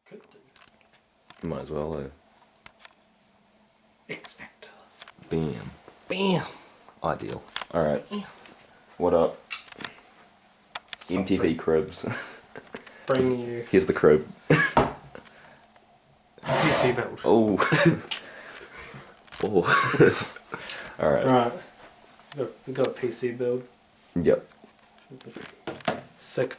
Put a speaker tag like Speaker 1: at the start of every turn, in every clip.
Speaker 1: Could do.
Speaker 2: Might as well,
Speaker 1: X Factor.
Speaker 2: Bam.
Speaker 1: Bam.
Speaker 2: Ideal. Alright. What up? MTV Cribs.
Speaker 1: Bring you
Speaker 2: Here's the crib.
Speaker 1: PC build.
Speaker 2: Oh. Oh. Alright.
Speaker 1: Right. We got a PC build.
Speaker 2: Yep.
Speaker 1: It's a sick.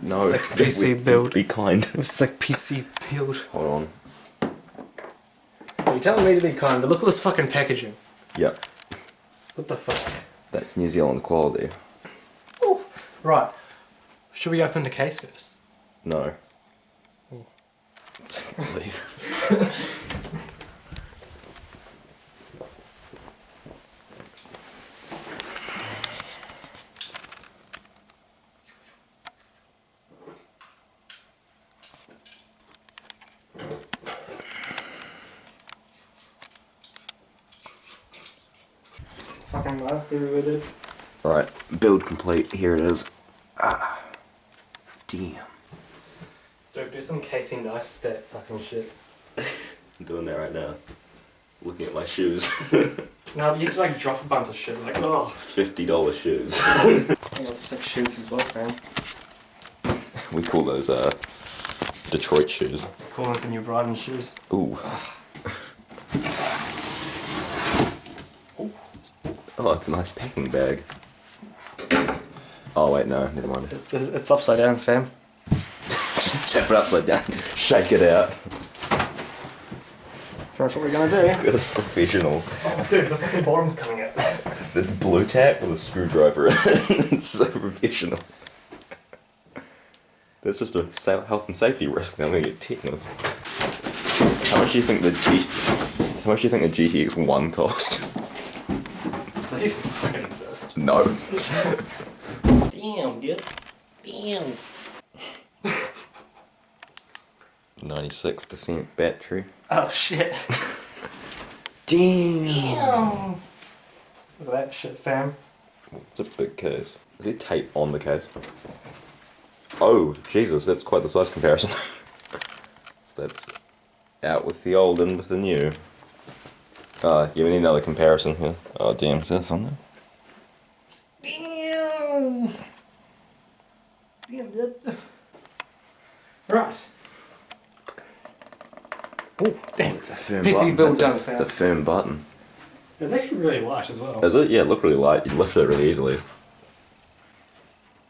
Speaker 2: No.
Speaker 1: Sick PC build.
Speaker 2: Be kind.
Speaker 1: Sick PC build.
Speaker 2: Hold on.
Speaker 1: You're telling me to be kind, but look at this fucking packaging.
Speaker 2: Yep.
Speaker 1: What the fuck?
Speaker 2: That's New Zealand quality.
Speaker 1: Ooh. Right. Should we open the case first?
Speaker 2: No.
Speaker 1: Oh.
Speaker 2: Leave.
Speaker 1: Fucking nice, see what it is.
Speaker 2: Alright, build complete. Here it is. Ah. Damn.
Speaker 1: Dude, do some Casey Neistat fucking shit.
Speaker 2: I'm doing that right now. Looking at my shoes.
Speaker 1: No, you just like drop a bunch of shit, like, oh.
Speaker 2: $50 shoes.
Speaker 1: I got 6 shoes as well, fam.
Speaker 2: We call those Detroit shoes.
Speaker 1: Call them the New Brighton shoes.
Speaker 2: Ooh. Oh, it's a nice packing bag. Oh wait, no, never mind.
Speaker 1: It's upside down, fam.
Speaker 2: Just tap it upside down, shake it out.
Speaker 1: That's what we're gonna do.
Speaker 2: That's professional.
Speaker 1: Oh, dude, the fucking bottom's coming out.
Speaker 2: That's blue tack with a screwdriver in it. It's so professional. That's just a health and safety risk. I'm gonna get tetanus. How much do you think the GTX 1 cost?
Speaker 1: Does that even fucking exist?
Speaker 2: No.
Speaker 1: Damn, dude. Damn.
Speaker 2: 96% battery.
Speaker 1: Oh shit.
Speaker 2: Damn.
Speaker 1: Look at that shit, fam.
Speaker 2: It's a big case. Is there tape on the case? Oh, Jesus, that's quite the size comparison. So that's out with the old and with the new. Yeah, we need another comparison here. Oh, damn, is that on there?
Speaker 1: Damn. Damn, dude. Right. Oh, damn.
Speaker 2: It's a firm
Speaker 1: PC
Speaker 2: button.
Speaker 1: build
Speaker 2: That's
Speaker 1: done,
Speaker 2: a,
Speaker 1: fam.
Speaker 2: it's a firm button.
Speaker 1: It's actually really light as well.
Speaker 2: Is it? Yeah, look really light. You lift it really easily.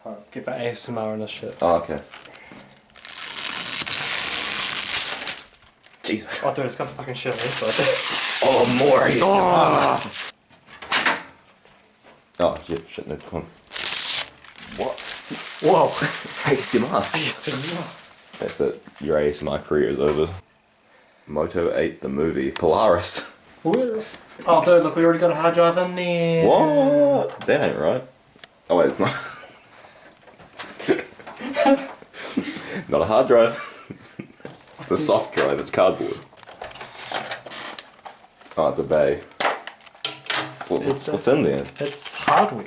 Speaker 1: Alright, get that ASMR on this shit.
Speaker 2: Oh, okay. Jesus.
Speaker 1: Oh, dude, it's got fucking shit on this side.
Speaker 2: Oh, more.
Speaker 1: Oh.
Speaker 2: Oh, yeah, shit, no, come on. What?
Speaker 1: Whoa.
Speaker 2: ASMR.
Speaker 1: ASMR.
Speaker 2: That's it. Your ASMR career is over. Moto 8, the movie. Polaris.
Speaker 1: Where's... Oh, dude, look, we already got a hard drive in there.
Speaker 2: What? That ain't right. Oh, wait, it's not. Not a hard drive. It's a soft drive, it's cardboard. Oh, it's a bay. What's in there?
Speaker 1: It's hardware.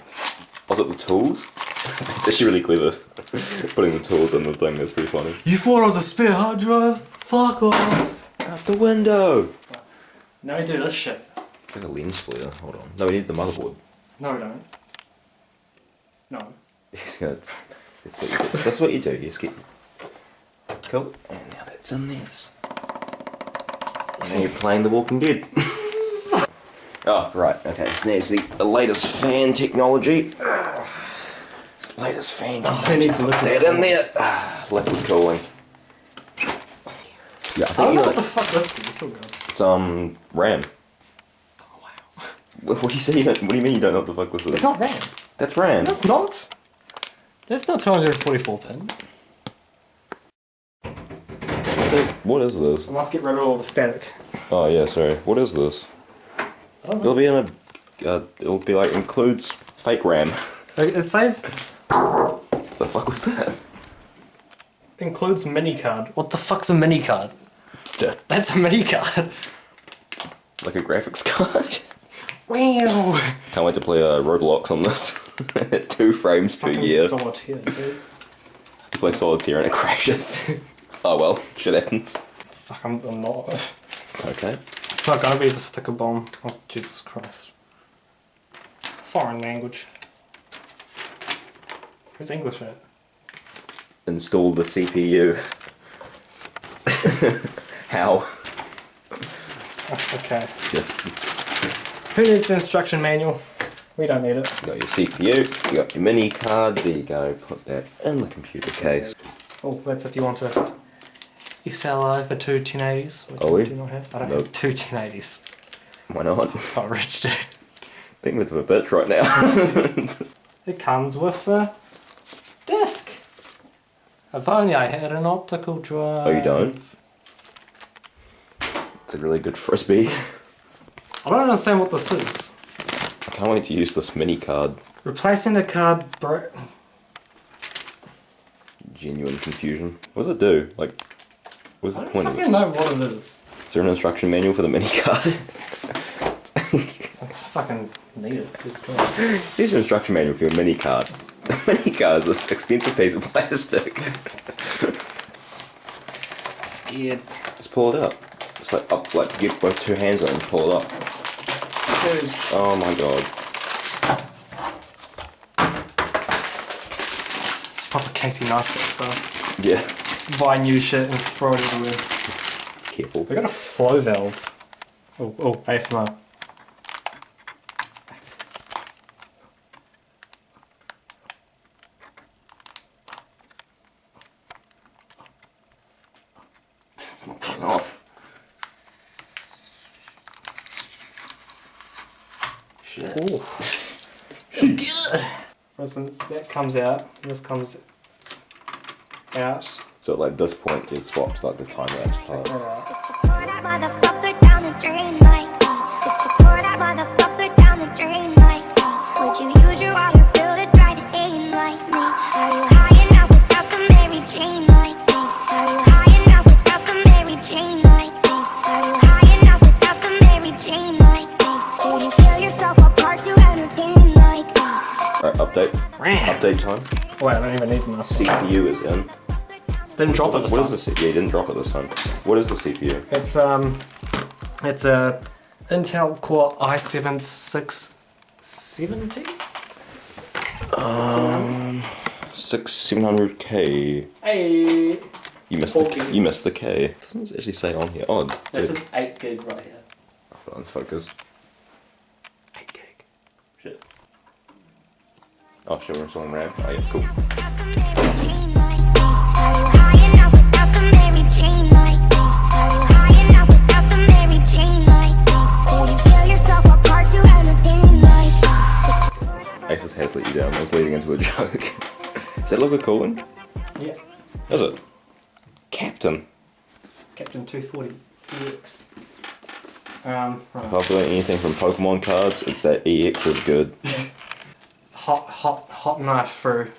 Speaker 2: Was it the tools? It's actually really clever. Putting the tools in the thing, that's pretty funny.
Speaker 1: You thought I was a spare hard drive? Fuck off.
Speaker 2: Out the window!
Speaker 1: Now we do this shit.
Speaker 2: Got a lens flare, hold on. No, we need the motherboard.
Speaker 1: No, we don't. No.
Speaker 2: That's what you do, you just get... Cool, and now that's in there. And now you're playing The Walking Dead. Oh, right, okay, so there's the latest fan technology. It's the latest fan technology.
Speaker 1: I need to look at
Speaker 2: that in there. Liquid cooling. Yeah,
Speaker 1: I don't know what the fuck this is. This
Speaker 2: it's RAM.
Speaker 1: Oh wow.
Speaker 2: What do you say? What do you mean you don't know what the fuck this is?
Speaker 1: It's not RAM.
Speaker 2: That's RAM.
Speaker 1: That's not. That's not 244 pin.
Speaker 2: What is this?
Speaker 1: I must get rid of all the static.
Speaker 2: Oh yeah, sorry. What is this? It'll be in a. It'll be like includes fake RAM.
Speaker 1: It says
Speaker 2: What the fuck was that?
Speaker 1: includes mini card. What the fuck's a mini card? That's a mini card.
Speaker 2: Like a graphics card?
Speaker 1: Wow.
Speaker 2: Can't wait to play Roblox on this. 2 frames per
Speaker 1: Fucking
Speaker 2: year.
Speaker 1: solid here, dude.
Speaker 2: play solitaire and it crashes. Oh well, shit happens.
Speaker 1: Fuck, I'm not.
Speaker 2: Okay.
Speaker 1: It's not gonna be the sticker bomb. Oh, Jesus Christ. Foreign language. Where's English at?
Speaker 2: Install the CPU. How?
Speaker 1: Okay.
Speaker 2: Just
Speaker 1: Who needs the instruction manual? We don't need it.
Speaker 2: you got your CPU, you got your mini card, there you go, put that in the computer case.
Speaker 1: Oh, that's if you want to XLI for two 1080s. Which
Speaker 2: Oh,
Speaker 1: I
Speaker 2: we?
Speaker 1: do not have. I don't
Speaker 2: Nope.
Speaker 1: have two 1080s.
Speaker 2: Why not?
Speaker 1: Oh, rich dude.
Speaker 2: Being with a bitch right now.
Speaker 1: It comes with a disc. If only I had an optical drive.
Speaker 2: Oh, you don't? It's a really good frisbee.
Speaker 1: I don't understand what this is.
Speaker 2: I can't wait to use this mini card.
Speaker 1: Replacing the card
Speaker 2: Genuine confusion. What does it do? Like, what's
Speaker 1: I
Speaker 2: the
Speaker 1: don't
Speaker 2: point of it?
Speaker 1: fucking know what it is.
Speaker 2: Is there an instruction manual for the mini card?
Speaker 1: I just fucking need it. Jesus Christ.
Speaker 2: Here's your instruction manual for your mini card. The mini card is this expensive piece of plastic.
Speaker 1: Scared.
Speaker 2: Just pull it up. Just like up, like get both two hands on it and pull it up.
Speaker 1: Dude.
Speaker 2: Oh my god.
Speaker 1: It's proper Casey Neistat stuff.
Speaker 2: Yeah.
Speaker 1: Buy new shit and throw it everywhere.
Speaker 2: Careful.
Speaker 1: We got a flow valve. Oh, ASMR.
Speaker 2: It's not coming off. Shit.
Speaker 1: Ooh. It's good. For instance, that comes out, this comes out.
Speaker 2: So like this point it swaps like the time lapse part.
Speaker 3: Just to pour that motherfucker down the drain like me. Just to pour that motherfucker down the drain like me. Would you use your water bill to dry the stain like me? Are you high enough without the Mary Jane like me? Are you high enough without the Mary Jane like me? Are you high enough without the Mary Jane like me? Do you tear yourself apart to entertain like me?
Speaker 2: Alright, update. Update time.
Speaker 1: Wait, I don't even need enough.
Speaker 2: CPU is in.
Speaker 1: Didn't drop it this
Speaker 2: What
Speaker 1: time.
Speaker 2: is the CPU? Yeah, you didn't drop it this time. What is the CPU?
Speaker 1: It's a Intel Core i7 670.
Speaker 2: 700K.
Speaker 1: Hey,
Speaker 2: You missed
Speaker 1: Four
Speaker 2: the
Speaker 1: gigs.
Speaker 2: you missed the K. It doesn't actually say on here. Oh,
Speaker 1: this
Speaker 2: dude.
Speaker 1: is 8 gig right here.
Speaker 2: Unfocus.
Speaker 1: 8 gig.
Speaker 2: Shit. Oh, sure, we're installing RAM. Oh, yeah, cool.
Speaker 3: Are you high enough without the Mary Jane like me? Are you high enough without the Mary Jane like me? Do you tear yourself apart to entertain like me?
Speaker 2: Asus has let you down. I was leading into a joke. Is that logo cooling?
Speaker 1: Yeah.
Speaker 2: Is it? Captain.
Speaker 1: Captain 240 EX.
Speaker 2: If
Speaker 1: Right.
Speaker 2: I've learned anything from Pokemon cards, it's that EX is good.
Speaker 1: Hot knife through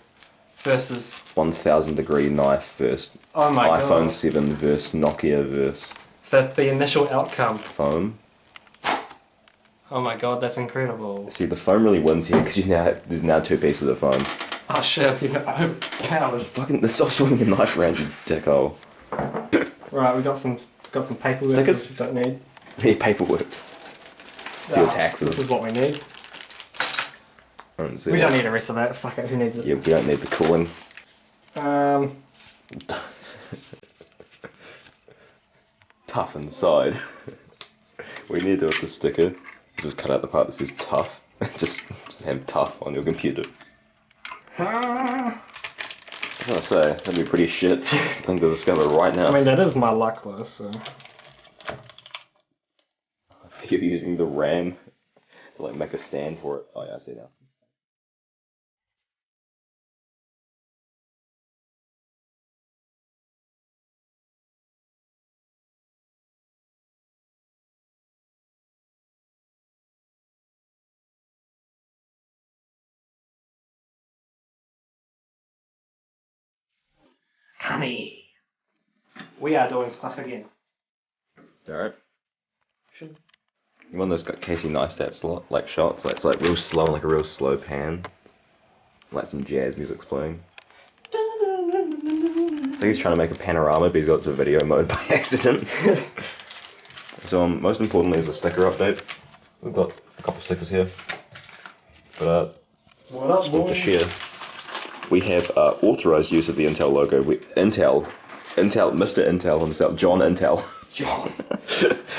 Speaker 1: versus
Speaker 2: 1000 degree knife versus
Speaker 1: oh my
Speaker 2: iPhone
Speaker 1: god.
Speaker 2: 7 versus Nokia versus
Speaker 1: The initial outcome.
Speaker 2: foam.
Speaker 1: Oh my god, that's incredible.
Speaker 2: See, the foam really wins here because there's now two pieces of foam.
Speaker 1: Oh shit, oh coward.
Speaker 2: Fucking, stop swinging a knife around, you dickhole.
Speaker 1: Right, we got some paperwork
Speaker 2: Stickers?
Speaker 1: which we don't need.
Speaker 2: Need paperwork. It's for your taxes.
Speaker 1: This is what we need.
Speaker 2: See
Speaker 1: We
Speaker 2: what-
Speaker 1: don't need the rest of that. Fuck it, who needs it?
Speaker 2: Yeah, we don't need the cooling. Tough inside. What you need to do with the sticker, just cut out the part that says tough. just have tough on your computer. I was gonna say, that'd be a pretty shit thing to discover right now.
Speaker 1: I mean, that is my luck though, so.
Speaker 2: You're using the RAM to like make a stand for it. Oh yeah, I see now.
Speaker 1: Honey. We are doing stuff again.
Speaker 2: Alright.
Speaker 1: Should
Speaker 2: You want those got Casey Neistat like shots? Like it's like real slow, like a real slow pan. Like some jazz music's playing. think he's trying to make a panorama, but he's got it to video mode by accident. So most importantly is a sticker update. We've got a couple stickers here. But
Speaker 1: What up,
Speaker 2: just want to
Speaker 1: boy?
Speaker 2: share. We have authorized use of the Intel logo. Intel, Mr. Intel himself, John Intel.
Speaker 1: John.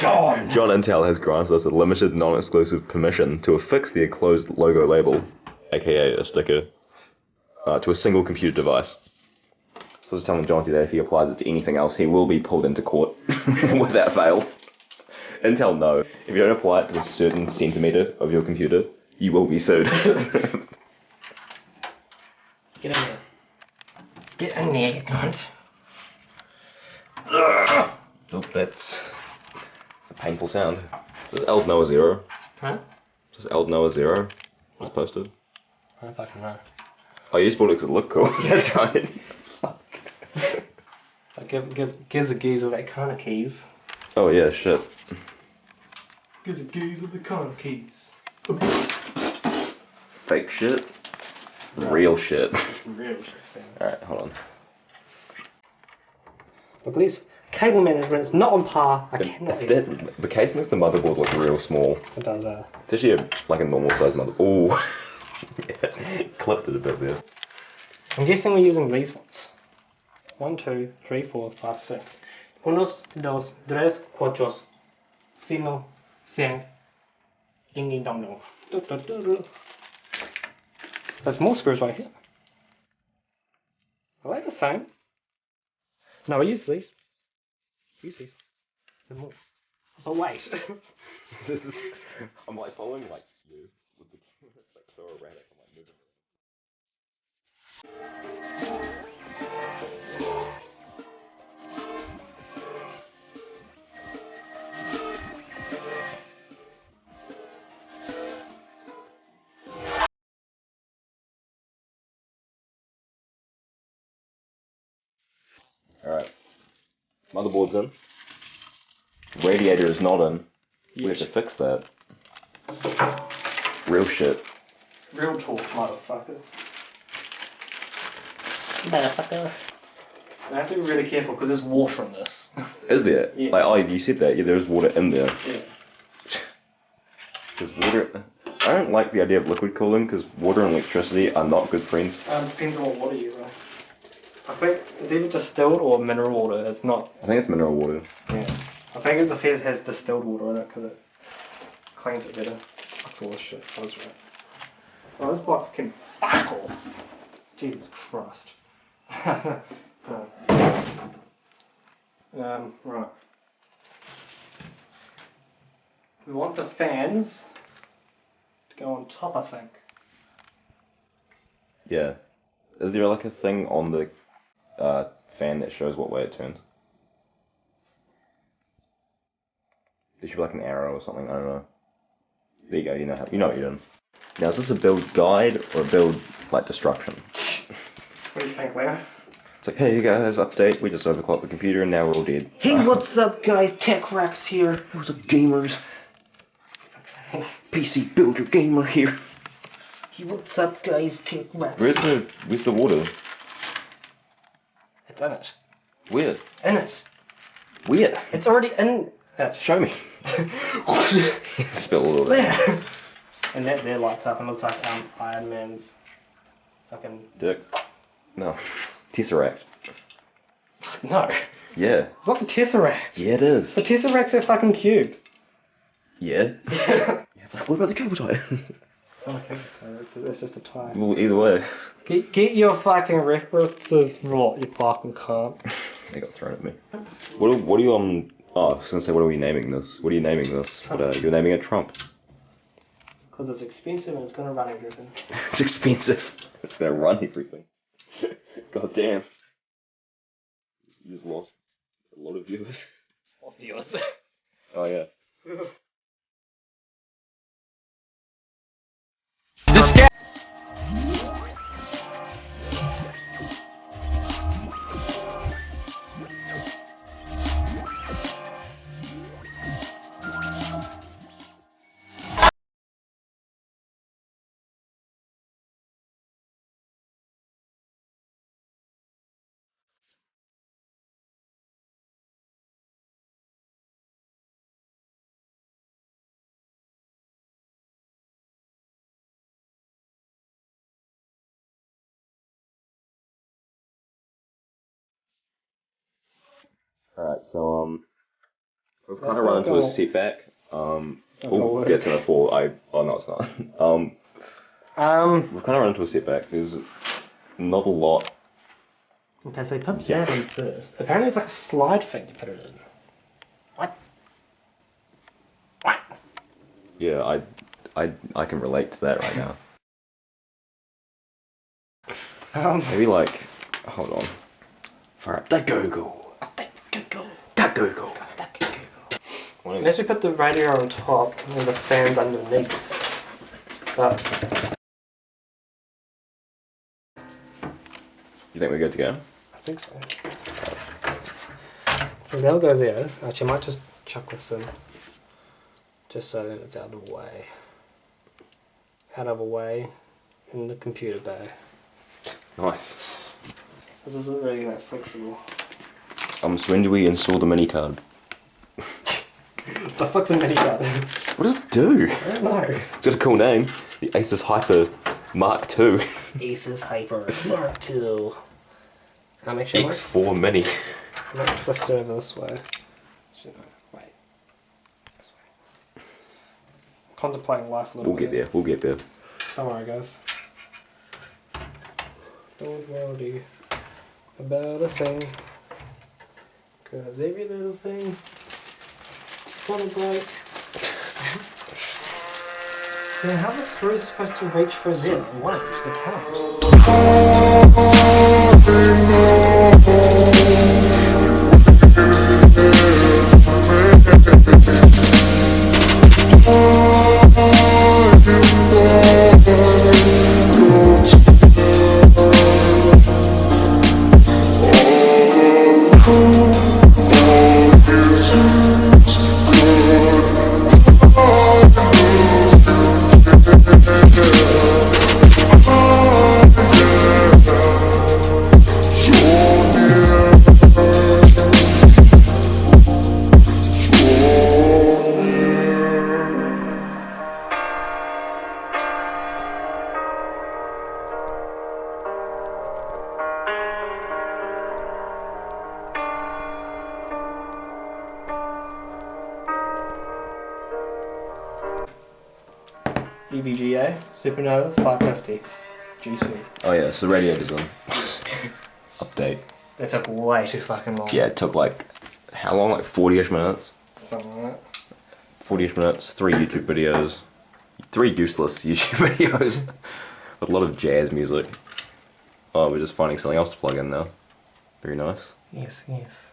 Speaker 2: John Intel has granted us a limited, non-exclusive permission to affix the enclosed logo label, aka a sticker, to a single computer device. So I was telling John today if he applies it to anything else, he will be pulled into court without fail. Intel, no. If you don't apply it to a certain centimeter of your computer, you will be sued.
Speaker 1: Get in there. Get in there, you cunt.
Speaker 2: Oh, that's a painful sound. Does Eld Noah 0?
Speaker 1: Huh?
Speaker 2: Does Eld Noah 0 was posted?
Speaker 1: I don't fucking know.
Speaker 2: Oh, you just bought it because it looked cool. That's right. Fuck.
Speaker 1: Gives the geezer that kind of keys.
Speaker 2: Oh yeah, shit.
Speaker 1: Gives the geezer the kind of keys.
Speaker 2: Fake shit. Real shit.
Speaker 1: Real shit, fam.
Speaker 2: Alright, hold on.
Speaker 1: Look at this. Cable management is not on par. I cannot even.
Speaker 2: The case makes the motherboard look real small.
Speaker 1: It does,
Speaker 2: It's actually like a normal size motherboard. Ooh. Yeah, clipped it a bit there.
Speaker 1: I'm guessing we're using these ones. 1, 2, 3, 4, 5, 6. Unos, dos, tres, cuatro, cinco, cien. Ding ding dong dong. Du, du, du, du. There's more screws right here. Are they the same? No, I use these. Use these. They're more. But wait.
Speaker 2: This is. I'm like following like you with the camera. It's like so erratic. I'm like moving. Alright. Motherboard's in. Radiator is not in. We have to fix that. Real shit.
Speaker 1: Real talk, motherfucker. Motherfucker. I have to be really careful because there's water in this.
Speaker 2: Is there?
Speaker 1: Yeah.
Speaker 2: Like, oh, you said that. Yeah, there is water in there.
Speaker 1: Yeah.
Speaker 2: Because water. I don't like the idea of liquid cooling because water and electricity are not good friends.
Speaker 1: Depends on what water you use. I think it's either distilled or mineral water. It's not.
Speaker 2: I think it's mineral water.
Speaker 1: Yeah. I think it says it has distilled water in it because it cleans it better. That's all this shit. I was right. Oh, this box can fuck off. Jesus Christ. Right. We want the fans to go on top, I think.
Speaker 2: Yeah. Is there like a thing on the fan that shows what way it turns? There should be like an arrow or something. I don't know. There you go. You know how. You know what you're doing. Now, is this a build guide or a build like destruction?
Speaker 1: What do you think, Leo?
Speaker 2: It's like, hey guys, update. We just overclocked the computer and now we're all dead.
Speaker 4: Hey, what's up, guys? TechRax here. What's up, gamers? PC Builder Gamer here. Hey, what's up, guys? TechRax.
Speaker 2: Where's the water?
Speaker 1: It's in it.
Speaker 2: Where?
Speaker 1: In it.
Speaker 2: Where?
Speaker 1: It's already in it.
Speaker 2: Show me. Spill a little bit.
Speaker 1: There. And that there lights up and looks like Iron Man's fucking.
Speaker 2: Dick. No. Tesseract.
Speaker 1: No.
Speaker 2: Yeah.
Speaker 1: It's not the Tesseract.
Speaker 2: Yeah, it is.
Speaker 1: The Tesseract's a fucking cube.
Speaker 2: Yeah. It's like, what about the cable tie?
Speaker 1: It's not a cube tie, it's just a tie.
Speaker 2: Well, either way.
Speaker 1: Get your fucking references right, you fucking cunt.
Speaker 2: They got thrown at me. What are you on? Oh, I was gonna say, what are we naming this? What are you naming this? What, you're naming it Trump.
Speaker 1: Because it's expensive and it's gonna run everything.
Speaker 2: It's expensive. It's gonna run everything. God damn. You just lost a lot of viewers.
Speaker 1: Obvious.
Speaker 2: Oh yeah.
Speaker 5: This guy
Speaker 2: Alright, so we've kind
Speaker 1: That's
Speaker 2: of run
Speaker 1: not
Speaker 2: into a
Speaker 1: gonna-
Speaker 2: setback.
Speaker 1: gonna
Speaker 2: We'll
Speaker 1: work.
Speaker 2: get to it for oh no, it's not. We've kind of run into a setback. There's not a lot.
Speaker 1: Okay, so put that in first. Apparently it's like a slide thing to put it in. What? What?
Speaker 2: Yeah, I can relate to that right now. Maybe like, hold on. For the Google.
Speaker 1: Unless we put the radio on top and the fans underneath. But
Speaker 2: You think we're good to go?
Speaker 1: I think so. The bell goes there. Actually, I might just chuck this in. Just so that it's out of the way. Out of the way in the computer bay.
Speaker 2: Nice.
Speaker 1: This isn't really that flexible.
Speaker 2: So when do we install the mini card?
Speaker 1: The fuck's a mini card?
Speaker 2: What does it do?
Speaker 1: I don't know.
Speaker 2: It's got a cool name. The Asus Hyper Mark II.
Speaker 1: Asus Hyper Mark II. Actually,
Speaker 2: X4 Mini.
Speaker 1: I might twist it over this way. Actually, no, wait. This way. Contemplating life a little
Speaker 2: We'll
Speaker 1: bit.
Speaker 2: get there. We'll get there.
Speaker 1: Don't worry, guys. Don't worry about a thing. Cause every little thing gonna break. So how are the screws supposed to reach from there? It won't. They can't. EVGA Supernova 550 G2.
Speaker 2: Oh yeah, so radio design. Update.
Speaker 1: That took way too fucking long.
Speaker 2: Yeah, it took like, how long? Like 40-ish minutes?
Speaker 1: Something like that.
Speaker 2: 40-ish minutes, 3 YouTube videos. 3 useless YouTube videos. With a lot of jazz music. Oh, we're just finding something else to plug in now. Very nice.
Speaker 1: Yes, yes.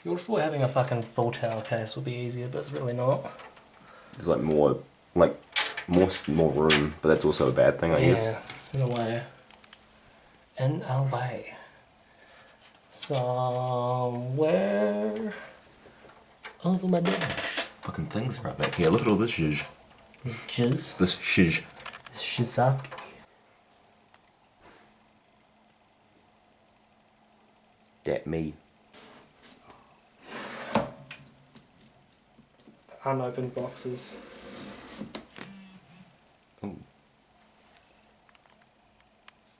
Speaker 1: You would have thought having a fucking full tower case would be easier, but it's really not.
Speaker 2: There's like more room, but that's also a bad thing, I guess.
Speaker 1: Yeah, in a way. In a way. Somewhere over my dash.
Speaker 2: Fucking things right back here. Look at all this shiz.
Speaker 1: This jizz.
Speaker 2: This shiz.
Speaker 1: This shizaki.
Speaker 2: That me.
Speaker 1: Unopened boxes.
Speaker 2: Ooh.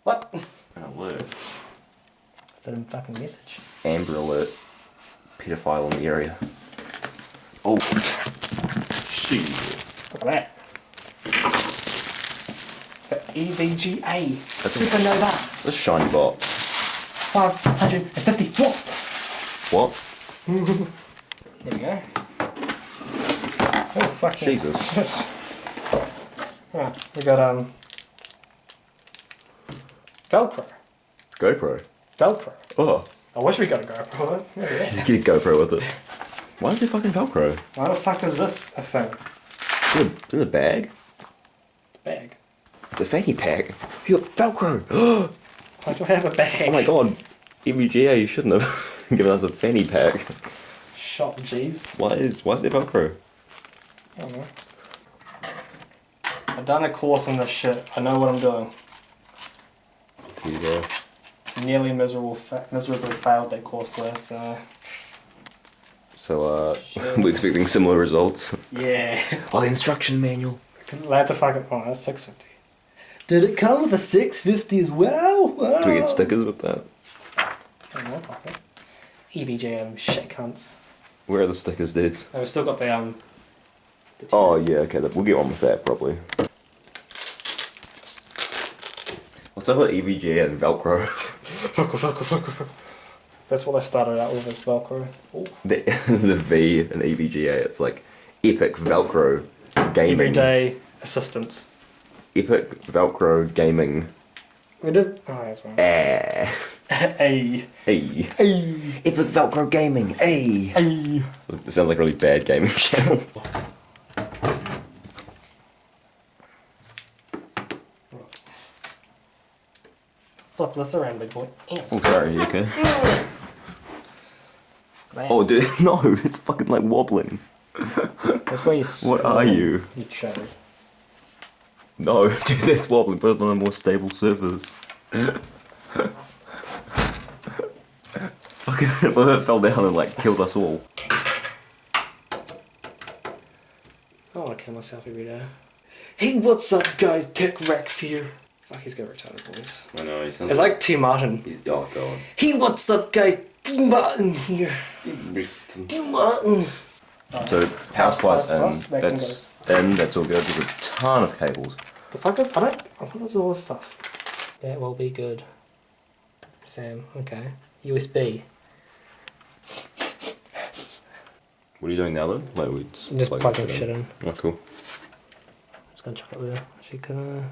Speaker 1: What?
Speaker 2: An alert.
Speaker 1: Is that a fucking message?
Speaker 2: Amber alert. Pedophile in the area. Oh. Shit.
Speaker 1: Look at that. The EVGA
Speaker 2: That's a-
Speaker 1: Supernova
Speaker 2: This shiny box.
Speaker 1: 550 watt.
Speaker 2: What?
Speaker 1: There we go. Oh fuck yeah.
Speaker 2: Jesus.
Speaker 1: Right, we got Velcro.
Speaker 2: GoPro.
Speaker 1: Velcro.
Speaker 2: Oh.
Speaker 1: I wish we got a GoPro. Maybe yeah.
Speaker 2: Get a GoPro with it. Why is there fucking Velcro?
Speaker 1: Why the fuck is this a thing?
Speaker 2: Is it in a bag?
Speaker 1: Bag.
Speaker 2: It's a fanny pack. You got Velcro.
Speaker 1: Why do I have a bag?
Speaker 2: Oh my god. EVGA, you shouldn't have given us a fanny pack.
Speaker 1: Shop G's.
Speaker 2: Why is there Velcro?
Speaker 1: I don't know. I've done a course on this shit. I know what I'm doing.
Speaker 2: Here you go.
Speaker 1: Nearly miserably failed that course though, so
Speaker 2: So, we're expecting similar results.
Speaker 1: yeah.
Speaker 2: Oh, the instruction manual.
Speaker 1: Allowed to fucking that's 650. Did it come with a 650 as well?
Speaker 2: Do we get stickers with that?
Speaker 1: In my pocket. EVGA shit cunts.
Speaker 2: Where are the stickers, dudes?
Speaker 1: And we've still got the
Speaker 2: Oh yeah, okay, we'll get on with that probably. What's up with EVGA and Velcro?
Speaker 1: Velcro. That's what I started out with as Velcro. Ooh.
Speaker 2: The V in EVGA, it's like epic Velcro gaming.
Speaker 1: Everyday assistance.
Speaker 2: Epic Velcro gaming.
Speaker 1: We did. Oh, that's right.
Speaker 2: Eh.
Speaker 1: Ay.
Speaker 2: Hey.
Speaker 1: Ay.
Speaker 2: Epic Velcro gaming. Hey.
Speaker 1: Ay.
Speaker 2: It sounds like a really bad gaming channel.
Speaker 1: Flip this around, big boy.
Speaker 2: Oh, sorry, you okay? Oh, dude, no, it's fucking like wobbling.
Speaker 1: That's why you.
Speaker 2: What are you?
Speaker 1: You chode.
Speaker 2: No, dude, that's wobbling. Put it on a more stable surface. Fucking, what if it fell down and like killed us all?
Speaker 1: I want to kill myself every day. Hey, what's up, guys? Tech Rex here. Fuck, he's got a retarded voice.
Speaker 2: I know, he sounds
Speaker 1: It's like T. Martin.
Speaker 2: Oh, God.
Speaker 1: Hey, what's up, guys? T. Martin here. T. Martin.
Speaker 2: So, house-wise,
Speaker 1: stuff, that can
Speaker 2: that's all good. There's a ton of cables.
Speaker 1: The fuck does. What is all this stuff? That will be good. Fam, okay. USB.
Speaker 2: What are you doing now then? Like, we
Speaker 1: Just
Speaker 2: plugging
Speaker 1: plugging shit in.
Speaker 2: Oh, cool.
Speaker 1: I'm just gonna chuck it there. Actually, can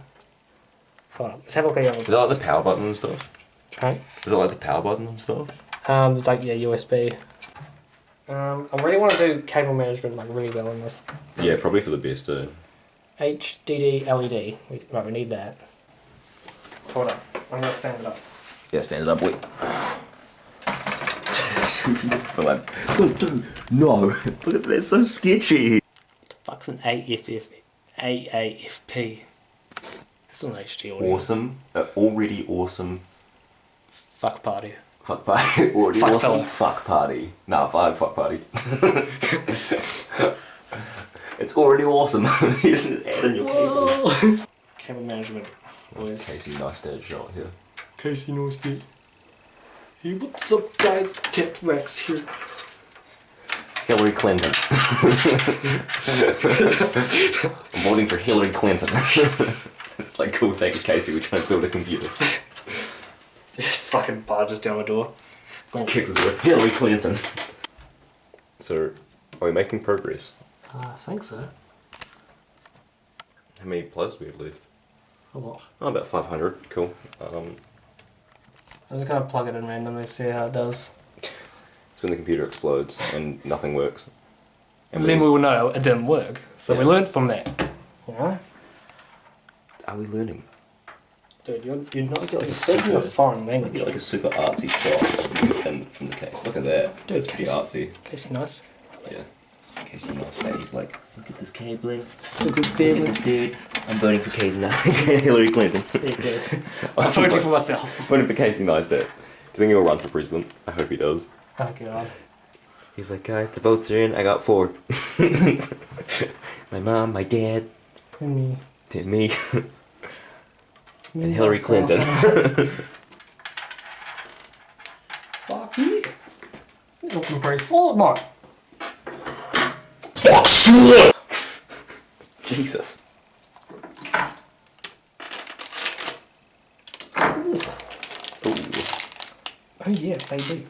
Speaker 1: hold up. Let's have a look at the other.
Speaker 2: Is that like the power button and stuff?
Speaker 1: Okay.
Speaker 2: Is it like the power button and stuff?
Speaker 1: It's like, yeah, USB. I really want to do cable management like really well in this.
Speaker 2: Yeah, probably for the best,
Speaker 1: HDD LED. We need that. Hold up. I'm gonna stand it up.
Speaker 2: Yeah, stand it up, wait. For like, no, dude, no. Look at that, that's so sketchy.
Speaker 1: Fuck's an AAFP. It's an HD audio.
Speaker 2: Awesome, already awesome.
Speaker 1: Fuck party.
Speaker 2: Fuck party, already
Speaker 1: Fuck
Speaker 2: awesome.
Speaker 1: fella.
Speaker 2: Fuck party. Nah, fuck party. It's already awesome. You just add in your cables.
Speaker 1: Cable management. Always.
Speaker 2: Casey Neistat shot here.
Speaker 1: Casey Neistat. Hey, what's up, guys? Tech Rex here.
Speaker 2: Hillary Clinton. I'm voting for Hillary Clinton. It's like, cool, thank you, Casey. We're trying to build a computer.
Speaker 1: Just fucking barges down the door.
Speaker 2: Kicks the door. Hillary Clinton. So, are we making progress?
Speaker 1: I think so.
Speaker 2: How many plugs do we have left?
Speaker 1: A lot.
Speaker 2: Oh, about 500. Cool.
Speaker 1: I'm just gonna plug it in randomly, see how it does.
Speaker 2: It's when the computer explodes and nothing works.
Speaker 1: And then we will know it didn't work. So we
Speaker 2: Yeah.
Speaker 1: learned from that. Yeah?
Speaker 2: Are we learning?
Speaker 1: Dude, you're not
Speaker 2: Like a
Speaker 1: speaking
Speaker 2: super-
Speaker 1: a foreign
Speaker 2: Like,
Speaker 1: language.
Speaker 2: like a super artsy shot from the case. Look at that.
Speaker 1: Dude,
Speaker 2: That's pretty
Speaker 1: Casey.
Speaker 2: artsy.
Speaker 1: Casey, nice.
Speaker 2: Yeah. Casey Neistat, he's like, look at this cabling.
Speaker 1: Look at
Speaker 2: Look at this dude. I'm voting for Casey Neistat. Hillary Clinton.
Speaker 1: I'm voting for myself.
Speaker 2: Voting for Casey Neistat. Do you think he'll run for president? I hope he does.
Speaker 1: Oh god.
Speaker 2: He's like, guys, the votes are in. I got 4. My mom, my dad,
Speaker 1: And me.
Speaker 2: and me,
Speaker 1: Me,
Speaker 2: and Hillary
Speaker 1: myself,
Speaker 2: Clinton.
Speaker 1: Fuck you. You're looking pretty solid, mate.
Speaker 2: Jesus. Ooh.
Speaker 1: Oh yeah, baby.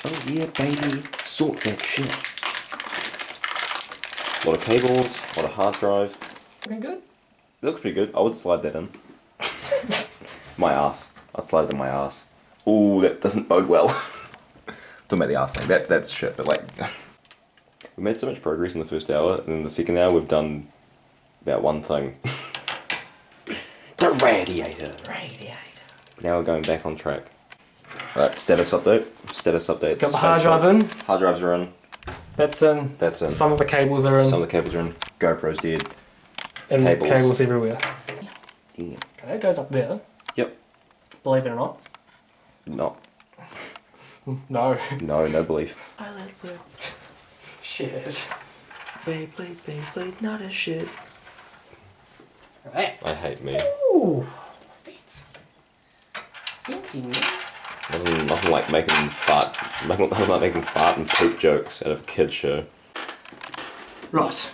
Speaker 2: Oh yeah, baby. Sort that shit. A lot of cables, a lot of hard drive.
Speaker 1: Pretty good.
Speaker 2: It looks pretty good. I would slide that in. My ass. I'd slide it in my ass. Ooh, that doesn't bode well. Talking about the ass thing. That's shit, but like... we made so much progress in the first hour, and then the second hour we've done about one thing. The radiator. But now we're going back on track. Right, status update. Status update.
Speaker 1: Got the hard drive in.
Speaker 2: Hard drives are in.
Speaker 1: That's in.
Speaker 2: That's in.
Speaker 1: Some of the cables are in.
Speaker 2: Some of the cables are in. GoPro's dead.
Speaker 1: and
Speaker 2: cables.
Speaker 1: cables everywhere.
Speaker 2: Yeah.
Speaker 1: Okay, that goes up there.
Speaker 2: Yep.
Speaker 1: Believe it or not.
Speaker 2: No.
Speaker 1: No.
Speaker 2: No belief.
Speaker 4: I like work.
Speaker 1: Shit.
Speaker 4: Beyblade, not a shit.
Speaker 1: Alright.
Speaker 2: I hate me.
Speaker 1: Ooh. Fancy. Fancy nuts.
Speaker 2: Nothing like making fart and poop jokes out of a kid's show.
Speaker 1: Right.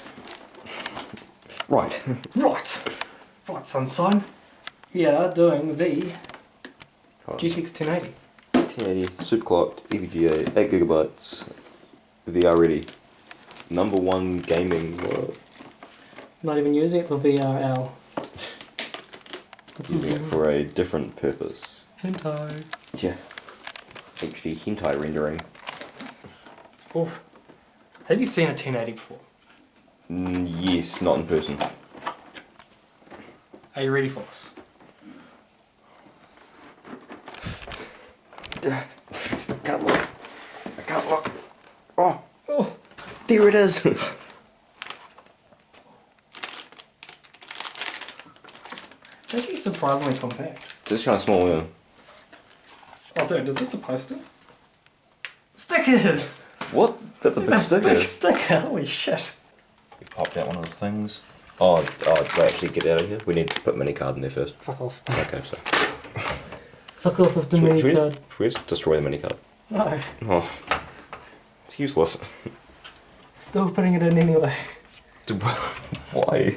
Speaker 2: Right.
Speaker 1: Right, sunshine. We are doing the GTX 1080.
Speaker 2: 1080, super clocked, EVGA, 8GB, VR ready. #1 gaming.
Speaker 1: Not even using it for VRL.
Speaker 2: Using it for a different purpose.
Speaker 1: Hentai.
Speaker 2: Yeah. HD hentai rendering.
Speaker 1: Oof. Have you seen a 1080 before?
Speaker 2: Yes, not in person.
Speaker 1: Are you ready for this?
Speaker 2: I can't look. Oh,
Speaker 1: Oh.
Speaker 2: there it is.
Speaker 1: It's actually surprisingly compact.
Speaker 2: It's kind of small, yeah.
Speaker 1: Oh dude, is this a poster? Stickers!
Speaker 2: What? That's a big sticker.
Speaker 1: Big sticker, holy shit.
Speaker 2: We popped out one of the things. Oh, do I actually get out of here? We need to put minicard in there first.
Speaker 1: Fuck off.
Speaker 2: Okay, so.
Speaker 1: Fuck off with the mini card.
Speaker 2: Should we just destroy the minicard?
Speaker 1: No.
Speaker 2: Oh. It's useless.
Speaker 1: Still putting it in anyway.
Speaker 2: Why?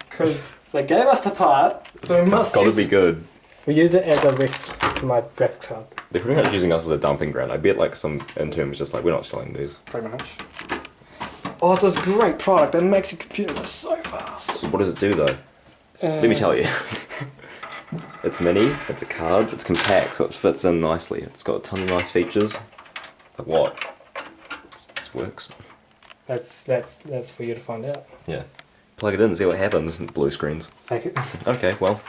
Speaker 1: Because they gave us the part, so we must
Speaker 2: It's gotta
Speaker 1: use
Speaker 2: be
Speaker 1: it.
Speaker 2: good.
Speaker 1: We use it as a rest for my graphics card.
Speaker 2: They're pretty much using us as a dumping ground. I bet like some intern was just like, we're not selling these.
Speaker 1: Pretty much. Oh, it's this great product that makes your computer go so fast.
Speaker 2: What does it do though? Let me tell you. It's mini, it's a card, it's compact, so it fits in nicely. It's got a ton of nice features. Like what? This works.
Speaker 1: That's for you to find out.
Speaker 2: Yeah. Plug it in and see what happens. Blue screens.
Speaker 1: Fake it.
Speaker 2: Okay, well.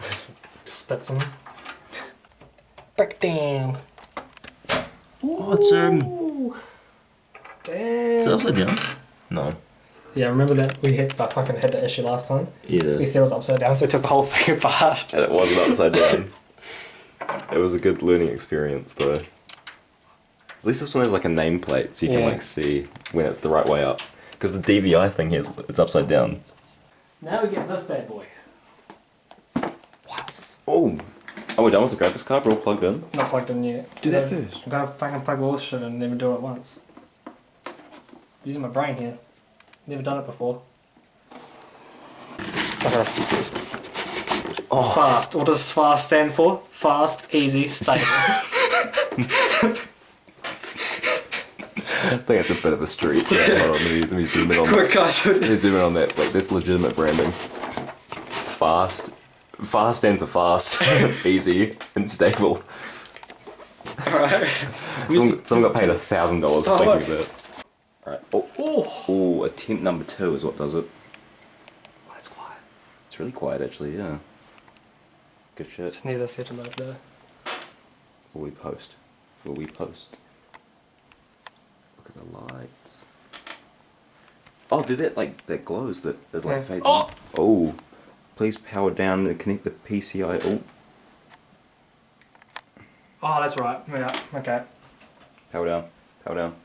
Speaker 1: Spit some. Back down.
Speaker 2: Oh, it's
Speaker 1: Damn.
Speaker 2: upside down. No.
Speaker 1: Yeah, remember that we had the issue last time?
Speaker 2: Yeah.
Speaker 1: We said it was upside down, so we took the whole thing apart.
Speaker 2: And it wasn't upside down. It was a good learning experience though. At least this one has like a nameplate, so you can
Speaker 1: Yeah.
Speaker 2: like see when it's the right way up. Because the DVI thing here, it's upside down.
Speaker 1: Now we get this bad boy.
Speaker 2: What? Oh! Oh, we're done with the graphics card, we're all plugged in.
Speaker 1: Not plugged in yet.
Speaker 2: Do that first.
Speaker 1: I'm gonna fucking plug all this shit in and never do it once. Using my brain here. Never done it before. Look at this. Oh. Fast. What does FAST stand for? Fast, easy, stable.
Speaker 2: I think it's a bit of a street. Yeah, hold on, let me zoom in on
Speaker 1: Quick
Speaker 2: that.
Speaker 1: guys.
Speaker 2: Let me zoom in on that. Like, that's legitimate branding. Fast. Fast stands for fast, easy, and stable.
Speaker 1: Alright.
Speaker 2: Someone got paid $1,000 for
Speaker 1: Oh,
Speaker 2: thinking
Speaker 1: look.
Speaker 2: of that. Alright. Oh.
Speaker 1: Oh.
Speaker 2: Oh, attempt number 2 is what does it. Oh, that's quiet. It's really quiet actually, yeah. Good shit.
Speaker 1: Just need a setting over there.
Speaker 2: Will we post? Will we post? Look at the lights. Oh, do that glows that like
Speaker 1: Yeah.
Speaker 2: fades.
Speaker 1: Oh!
Speaker 2: Oh! Please power down and connect the PCI. Oh,
Speaker 1: Oh, that's right. Yeah, okay.
Speaker 2: power down. Power down.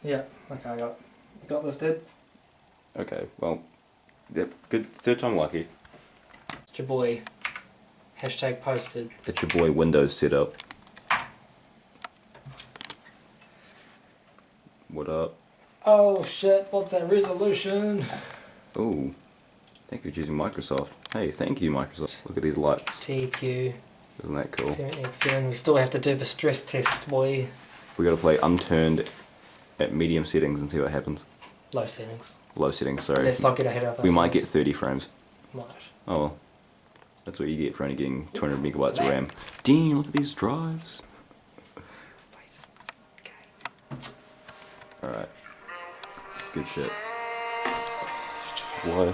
Speaker 1: Yeah, okay, I got it. You got this, dude?
Speaker 2: Okay, well, yep, good. Third time lucky.
Speaker 1: It's your boy. Hashtag posted.
Speaker 2: It's your boy Windows setup. What up?
Speaker 1: Oh shit, what's that resolution?
Speaker 2: Oh, thank you for choosing Microsoft. Hey, thank you Microsoft. Look at these lights.
Speaker 1: TQ
Speaker 2: Isn't that cool?
Speaker 1: 7X7. We still have to do the stress tests, boy.
Speaker 2: We gotta play unturned at medium settings and see what happens.
Speaker 1: Low settings.
Speaker 2: Low settings, sorry.
Speaker 1: Let's not get ahead of ourselves.
Speaker 2: We might get 30 frames.
Speaker 1: Might.
Speaker 2: Oh well. That's what you get for only getting 200 megabytes of
Speaker 1: That-
Speaker 2: RAM. Damn, look at these drives.
Speaker 1: Face. Okay.
Speaker 2: Alright. Good shit. Why?